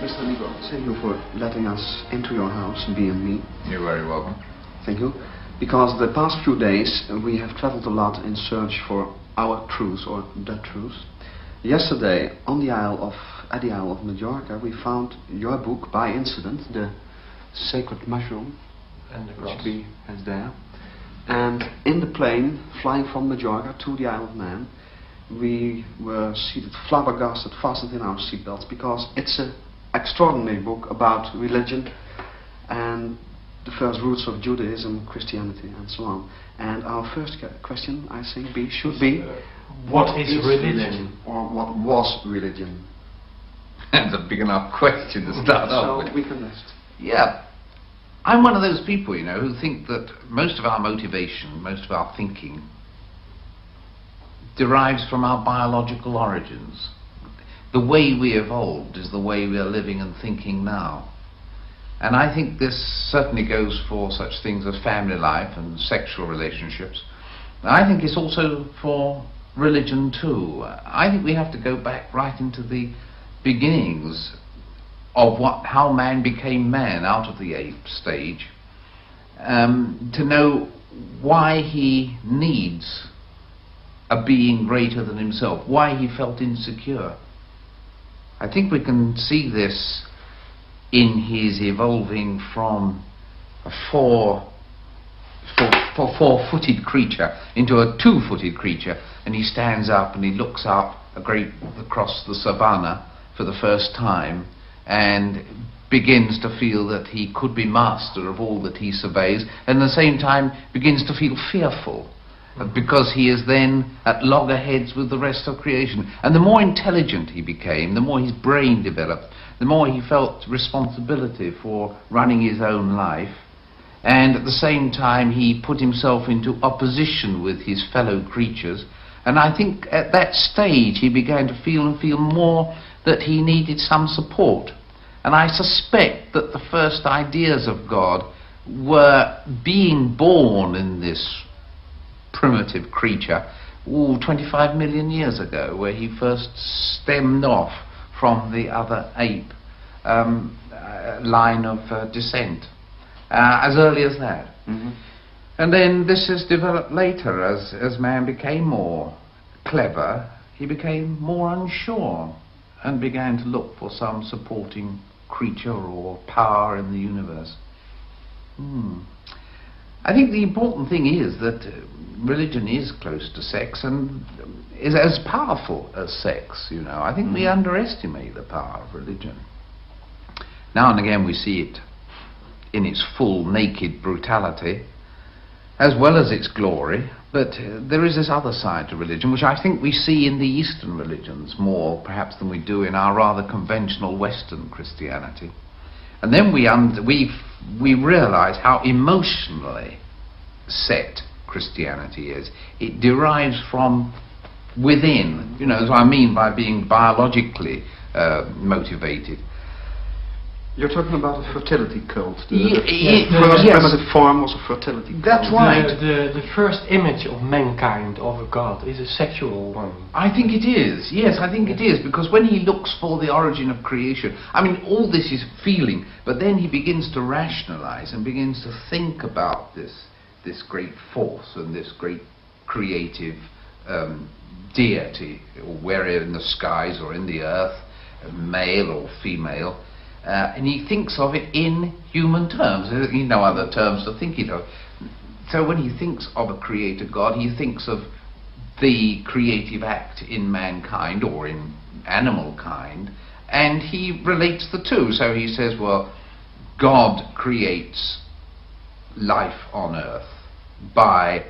Mr. Nico, thank you for letting us into your house, B&B. You're very welcome. Thank you. Because the past few days we have traveled a lot in search for our truth, or the truth. Yesterday, at the Isle of Majorca, we found your book by incident, The Sacred Mushroom, and the cross. which has there. And in the plane, flying from Majorca to the Isle of Man, we were seated flabbergasted, fastened in our seatbelts, because it's an extraordinary book about religion and the first roots of Judaism, Christianity, and so on. And our first question, I think, should be, what is religion? Or what was religion? That's a big enough question to start off with. So we can rest. Yeah. I'm one of those people, you know, who think that most of our motivation, most of our thinking, derives from our biological origins. The way we evolved is the way we are living and thinking now. And I think this certainly goes for such things as family life and sexual relationships. I think it's also for religion too. I think we have to go back right into the beginnings of how man became man out of the ape stage, to know why he needs a being greater than himself, why he felt insecure. I think we can see this in his evolving from a four-footed creature into a two-footed creature, and he stands up and he looks up across the savannah for the first time and begins to feel that he could be master of all that he surveys, and at the same time begins to feel fearful because he is then at loggerheads with the rest of creation. And the more intelligent he became, the more his brain developed, the more he felt responsibility for running his own life, and at the same time he put himself into opposition with his fellow creatures. And I think at that stage he began to feel more that he needed some support. And I suspect that the first ideas of God were being born in this primitive creature 25 million years ago, where he first stemmed off from the other ape line of descent, as early as that. Mm-hmm. And then this has developed later as man became more clever. He became more unsure and began to look for some supporting creature or power in the universe. I think the important thing is that religion is close to sex and is as powerful as sex, you know. I think we underestimate the power of religion. Now and again we see it in its full naked brutality as well as its glory, but there is this other side to religion which I think we see in the Eastern religions more perhaps than we do in our rather conventional Western Christianity. And then we realize how emotionally set Christianity is. It derives from within, you know, as I mean by being biologically motivated. You're talking about a fertility cult. The Yes. primitive form was a fertility cult. That's right. The first image of mankind, of a god, is a sexual one. I think it is. Yes, I think it is, because when he looks for the origin of creation, I mean, all this is feeling, but then he begins to rationalize and begins to think about this great force and this great creative deity, whether in the skies or in the earth, male or female. And he thinks of it in human terms. There's no other terms to think it of. So when he thinks of a creator God, he thinks of the creative act in mankind or in animal kind, and he relates the two. So he says, well, God creates life on earth by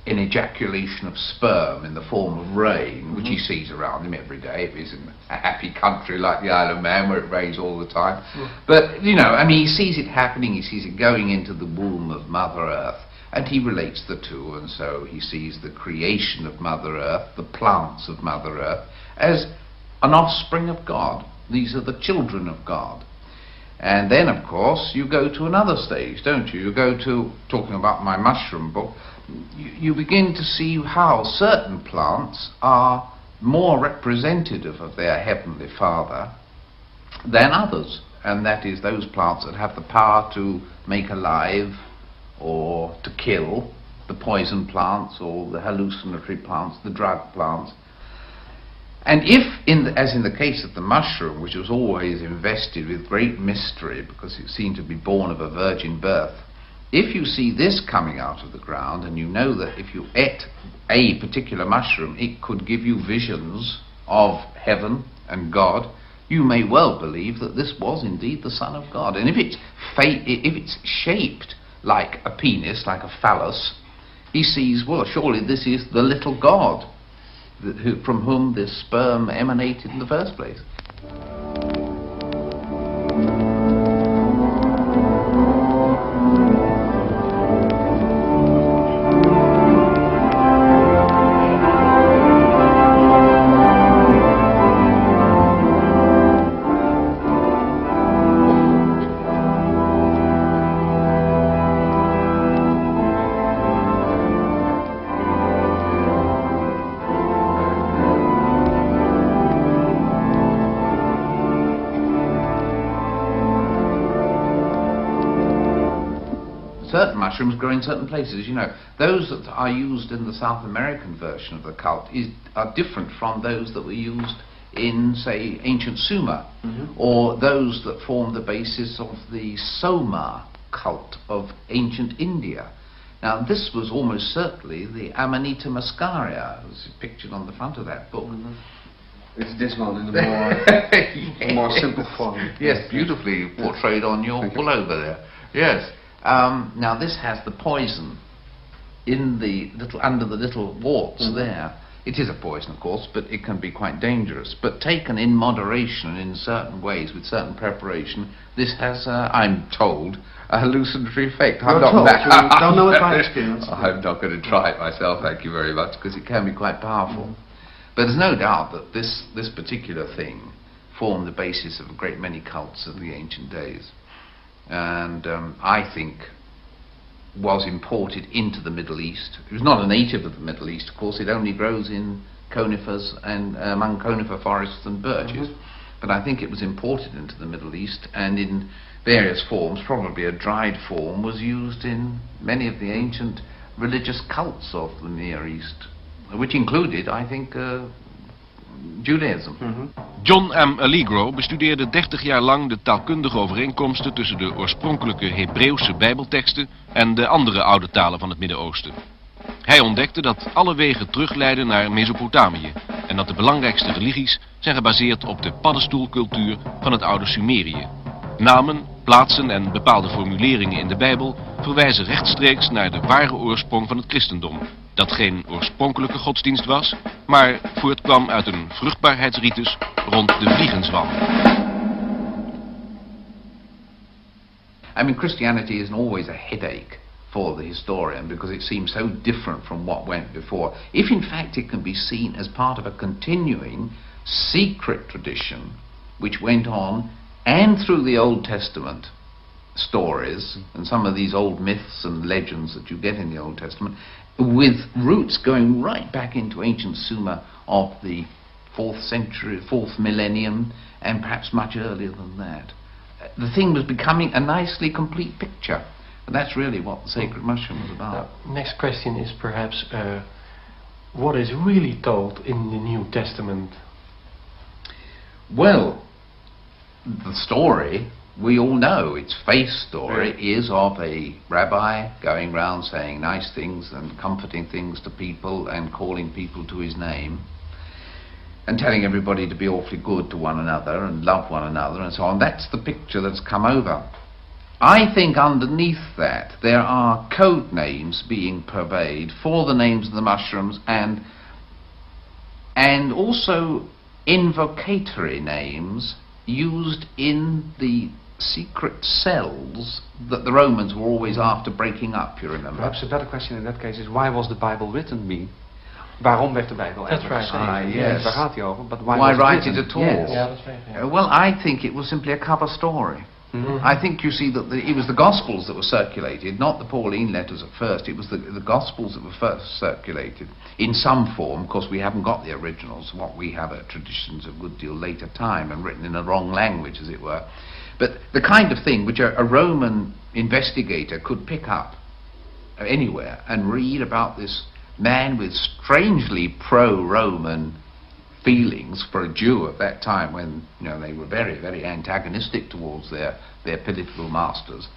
an ejaculation of sperm in the form of rain, which he sees around him every day if he's in a happy country like the Isle of Man where it rains all the time. But, you know, I mean, he sees it happening, he sees it going into the womb of Mother Earth, and he relates the two, and so he sees the creation of Mother Earth, the plants of Mother Earth, as an offspring of God. These are the children of God. And then, of course, you go to another stage, don't you? You go to, talking about my mushroom book, you begin to see how certain plants are more representative of their Heavenly Father than others, and that is those plants that have the power to make alive or to kill, the poison plants or the hallucinatory plants, the drug plants. And if, as in the case of the mushroom, which was always invested with great mystery because it seemed to be born of a virgin birth, if you see this coming out of the ground and you know that if you ate a particular mushroom it could give you visions of heaven and God, you may well believe that this was indeed the Son of God. And if it's shaped like a penis, like a phallus, he sees, well, surely this is the little God from whom this sperm emanated in the first place. Certain mushrooms grow in certain places, you know. Those that are used in the South American version of the cult are different from those that were used in, say, ancient Sumer, or those that form the basis of the Soma cult of ancient India. Now, this was almost certainly the Amanita muscaria, as pictured on the front of that book. It's this one in the more simple form. Yes, beautifully portrayed on your pull over there. Yes. Now this has the poison in the under the little warts there. It is a poison, of course, but it can be quite dangerous. But taken in moderation, in certain ways, with certain preparation, this has, I'm told, a hallucinatory effect. I'm not don't know it by experience. I'm not going to try it myself, thank you very much, because it can be quite powerful. But there's no doubt that this particular thing formed the basis of a great many cults of the ancient days. And I think was imported into the Middle East. It was not a native of the Middle East, of course. It only grows in conifers and among conifer forests and birches. But I think it was imported into the Middle East, and in various forms, probably a dried form, was used in many of the ancient religious cults of the Near East, which included, I think, Judaism. John M. Allegro bestudeerde 30 jaar lang de taalkundige overeenkomsten tussen de oorspronkelijke Hebreeuwse bijbelteksten en de andere oude talen van het Midden-Oosten. Hij ontdekte dat alle wegen terugleiden naar Mesopotamië en dat de belangrijkste religies zijn gebaseerd op de paddenstoelcultuur van het oude Sumerië. Namen, plaatsen en bepaalde formuleringen in de Bijbel verwijzen rechtstreeks naar de ware oorsprong van het christendom, dat geen oorspronkelijke godsdienst was, maar voortkwam uit een vruchtbaarheidsritus rond de vliegenzwam. I mean, Christianity is always a headache for the historian because it seems so different from what went before. If in fact it can be seen as part of a continuing secret tradition which went on and through the Old Testament stories and some of these old myths and legends that you get in the Old Testament, with roots going right back into ancient Sumer of the 4th century, 4th millennium, and perhaps much earlier than that. The thing was becoming a nicely complete picture. And that's really what the sacred mushroom was about. Next question is perhaps, what is really told in the New Testament? Well, the story, we all know, its face story is of a rabbi going round saying nice things and comforting things to people and calling people to his name and telling everybody to be awfully good to one another and love one another and so on. That's the picture that's come over. I think underneath that there are code names being purveyed for the names of the mushrooms and also invocatory names used in the secret cells that the Romans were always after breaking up, you remember? Perhaps a better question in that case is, why was the Bible written me? Waarom werd de Bijbel eigenlijk geschreven? Yes. Daar gaat hij over. But why why was write it it at all? Yes. Yeah, that's right, yeah. Well, I think it was simply a cover story. I think you see that it was the Gospels that were circulated, not the Pauline letters at first. It was the Gospels that were first circulated in some form. Of course, we haven't got the originals. What we have are traditions of a good deal later time and written in the wrong language, as it were. But the kind of thing which a Roman investigator could pick up anywhere and read about this man with strangely pro-Roman feelings for a Jew at that time, when they were very, very antagonistic towards their political masters,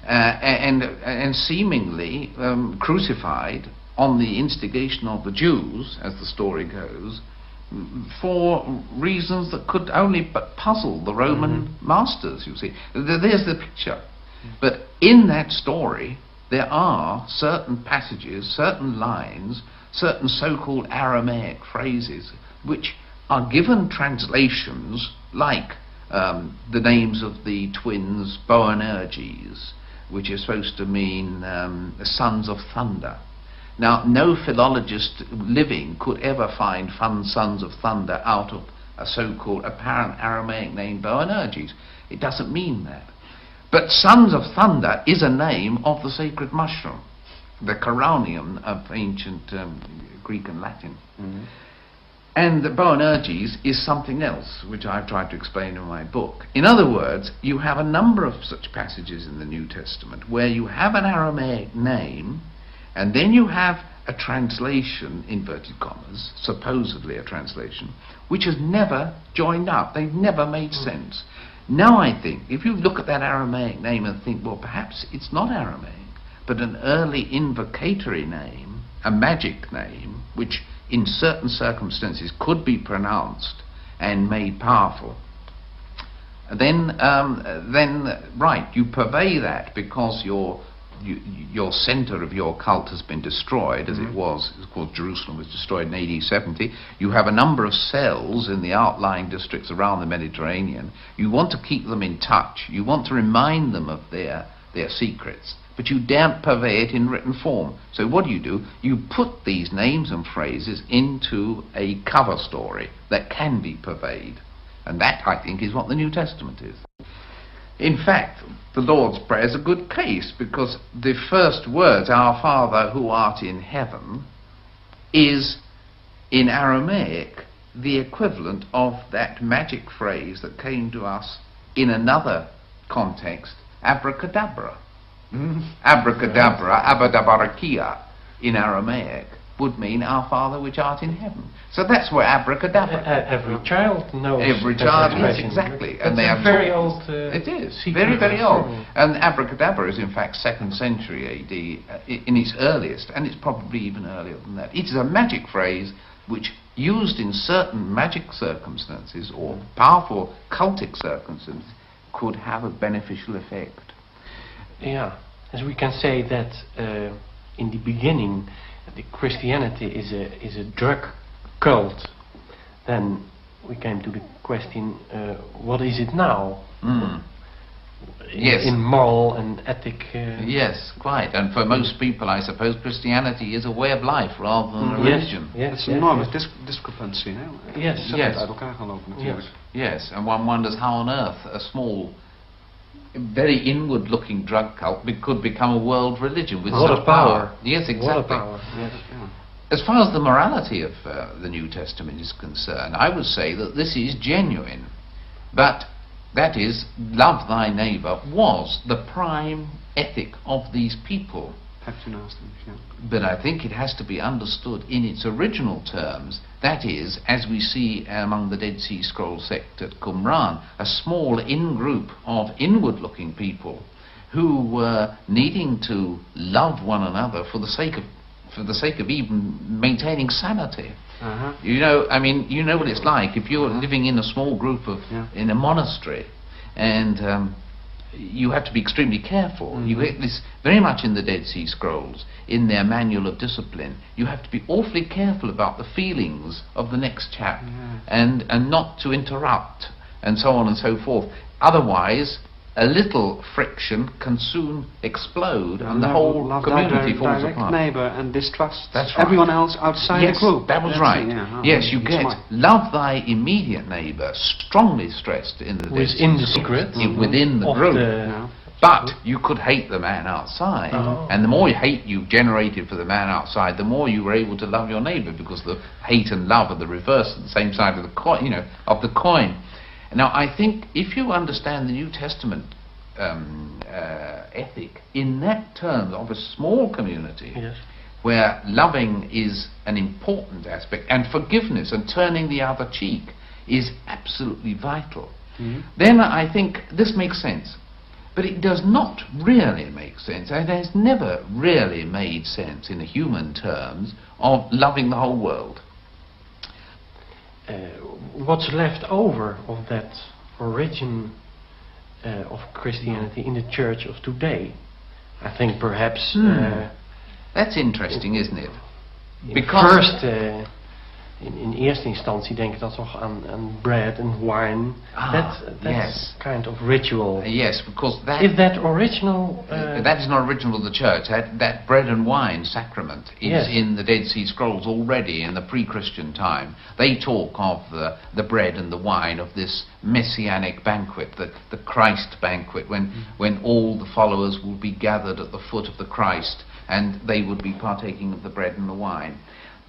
and seemingly crucified on the instigation of the Jews, as the story goes, for reasons that could only but puzzle the Roman masters. You see, there's the picture. But in that story, there are certain passages, certain lines, certain so-called Aramaic phrases which are given translations like the names of the twins Boanerges, which is supposed to mean sons of thunder. Now, no philologist living could ever find sons of thunder out of a so-called apparent Aramaic name Boanerges. It doesn't mean that. But sons of thunder is a name of the sacred mushroom, the coronium of ancient Greek and Latin. And the Boanerges is something else, which I've tried to explain in my book. In other words, you have a number of such passages in the New Testament where you have an Aramaic name, and then you have a translation, inverted commas, supposedly a translation, which has never joined up. They've never made sense. Now I think, if you look at that Aramaic name and think, well, perhaps it's not Aramaic, but an early invocatory name, a magic name, which in certain circumstances could be pronounced and made powerful, then right, you purvey that because your center of your cult has been destroyed, as it was. Of course, Jerusalem was destroyed in AD 70. You have a number of cells in the outlying districts around the Mediterranean. You want to keep them in touch. You want to remind them of their secrets, but you daren't purvey it in written form. So what do? You put these names and phrases into a cover story that can be purveyed. And that, I think, is what the New Testament is. In fact, the Lord's Prayer is a good case, because the first words, Our Father who art in heaven, is in Aramaic the equivalent of that magic phrase that came to us in another context, abracadabra. Abracadabra, abadabarakia, in Aramaic, would mean Our Father which art in heaven. So that's where abracadabra. Every child knows. Every child, yes, exactly. And they are very old. It is very, very old. And abracadabra is in fact 2nd century AD in its earliest, and it's probably even earlier than that. It is a magic phrase which, used in certain magic circumstances or powerful cultic circumstances, could have a beneficial effect. Yeah, as we can say that in the beginning, the Christianity is a drug cult. Then we came to the question, what is it now? Yes. In moral and ethic. Yes, quite. And for most people, I suppose, Christianity is a way of life rather than a religion. It's an enormous discrepancy. Yes. Yes. Uit elkaar gaan lopen, natuurlijk. Yes, and one wonders how on earth a small, very inward-looking drug cult could become a world religion with what such a power. Yes, exactly. What a power. Yes. As far as the morality of the New Testament is concerned, I would say that this is genuine. But that is, love thy neighbour was the prime ethic of these people. But I think it has to be understood in its original terms. That is, as we see among the Dead Sea Scrolls sect at Qumran, a small in-group of inward-looking people who were needing to love one another for the sake of even maintaining sanity. You know, I mean, you know what it's like if you're living in a small group in a monastery, and you have to be extremely careful. You get this very much in the Dead Sea Scrolls, in their manual of discipline. You have to be awfully careful about the feelings of the next chap, and not to interrupt, and so on and so forth. Otherwise, a little friction can soon explode and the Love- whole love community thy falls direct apart. neighbour and distrust That's right. everyone else outside Yes, the group. that was That's right. it, yeah. Oh, Yes, you it's get smart. love thy immediate neighbour, strongly stressed in the Who is Dead Sea in the Scrolls, secret within the of group. Yeah. But you could hate the man outside, Oh. and the more hate you generated for the man outside, the more you were able to love your neighbour, because the hate and love are the reverse, the same side of the coin. You know, of the coin. Now, I think if you understand the New Testament ethic in that terms of a small community, Yes. where loving is an important aspect, and forgiveness and turning the other cheek is absolutely vital, then I think this makes sense. But it does not really make sense, and it has never really made sense in human terms of loving the whole world. What's left over of that origin of Christianity in the church of today? I think perhaps That's interesting, isn't it? first in eerste instantie denk ik dan toch aan bread and wine. That's yes. kind of ritual. Yes, because that Is that original? that is not original to the church. That bread and wine sacrament is Yes. in the Dead Sea Scrolls already in the pre-Christian time. They talk of the bread and the wine of this messianic banquet, the Christ banquet, when all the followers will be gathered at the foot of the Christ, and they would be partaking of the bread and the wine.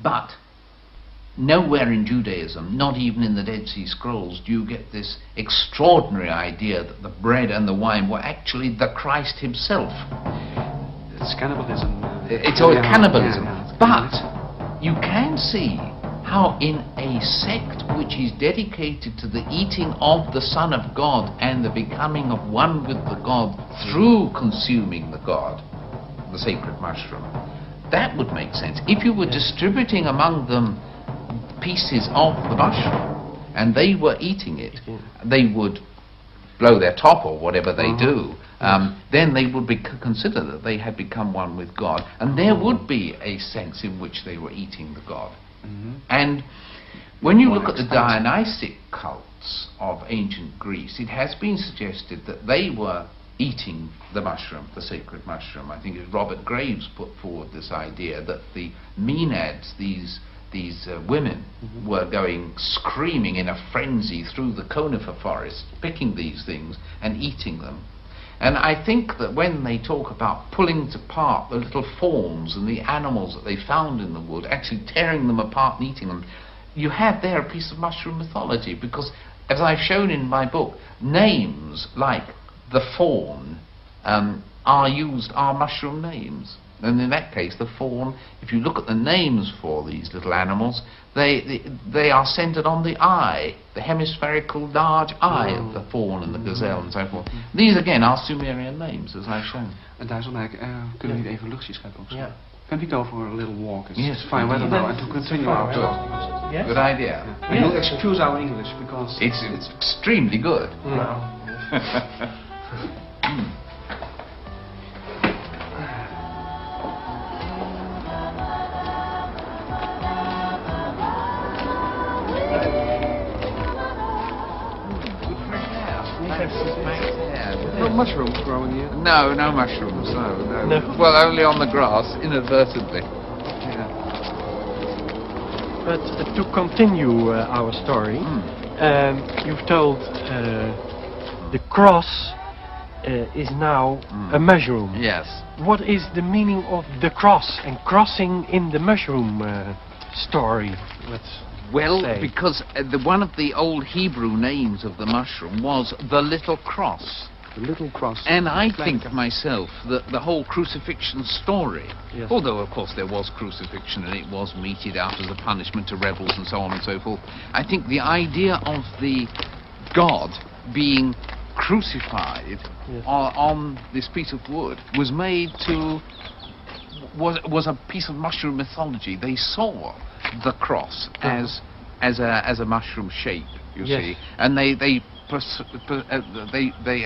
But nowhere in Judaism, not even in the Dead Sea Scrolls, do you get this extraordinary idea that the bread and the wine were actually the Christ himself. It's cannibalism. It's all cannibalism. Yeah, But you can see how in a sect which is dedicated to the eating of the Son of God and the becoming of one with the God through consuming the God, the sacred mushroom, that would make sense. If you were distributing among them pieces of the mushroom and they were eating it, they would blow their top or whatever they do, then they would consider that they had become one with God, and there would be a sense in which they were eating the God. And when you look at the Dionysic cults of ancient Greece, it has been suggested that they were eating the mushroom, the sacred mushroom. I think it was Robert Graves put forward this idea that the Maenads, these women, were going screaming in a frenzy through the conifer forest, picking these things and eating them. And I think that when they talk about pulling apart the little forms and the animals that they found in the wood, actually tearing them apart and eating them, you have there a piece of mushroom mythology, because, as I've shown in my book, names like the fawn are mushroom names. And in that case, the fawn, if you look at the names for these little animals, they are centered on the eye, the hemispherical large eye of the fawn and the gazelle and so forth. These again are Sumerian names, as I've shown. En daar is dan eigenlijk, kunnen we niet even luchtjes scheppen of zo? Yeah. Can we go for a little walk? It's Yes, fine weather now, and That's to continue fine, our right? talk. Yes? Good idea. We will excuse our English because It's extremely good. No. no mushrooms growing here. No, no mushrooms, no. No. Well, only on the grass, inadvertently. Yeah. But to continue our story, you've told the cross is now a mushroom. Yes. What is the meaning of the cross and crossing in the mushroom story? Let's Well, say. because one of the old Hebrew names of the mushroom was the little cross. The little cross. And I Flank. think myself that the whole crucifixion story, Yes. although of course there was crucifixion and it was meted out as a punishment to rebels and so on and so forth, I think the idea of the God being crucified Yes. on this piece of wood was made to was a piece of mushroom mythology. They saw the cross as a mushroom shape, you Yes. see, and they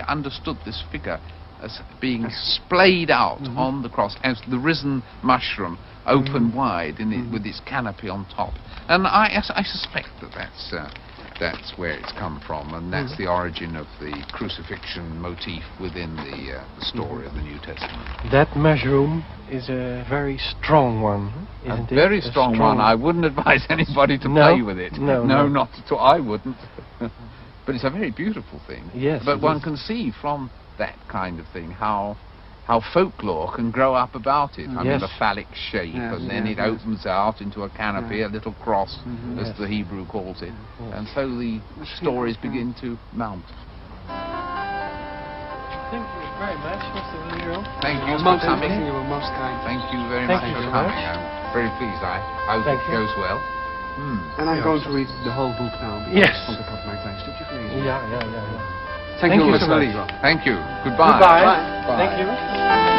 understood this figure as being splayed out on the cross as the risen mushroom, open wide in it, with its canopy on top. And I suspect that's where it's come from, and that's the origin of the crucifixion motif within the story of the New Testament. That mushroom is a very strong one, isn't it? A very strong one. I wouldn't advise anybody to play with it. No, not at all. I wouldn't. But it's a very beautiful thing. Yes. But one can see from that kind of thing how folklore can grow up about it. I mean, the phallic shape, and then it opens out into a canopy, a little cross, as the Hebrew calls it. And so the stories begin to mount. Thank you very much, Mr. Leo. Thank you for coming. You were most kind. Thank you very much for coming. I'm very pleased. I hope it goes well. And I'm going to read the whole book now. Yes. Van de Kattenberg klein stukje gelezen. Yeah. Thank you, so Mr. much. Leo. Thank you. Goodbye. Goodbye. Bye. Thank you.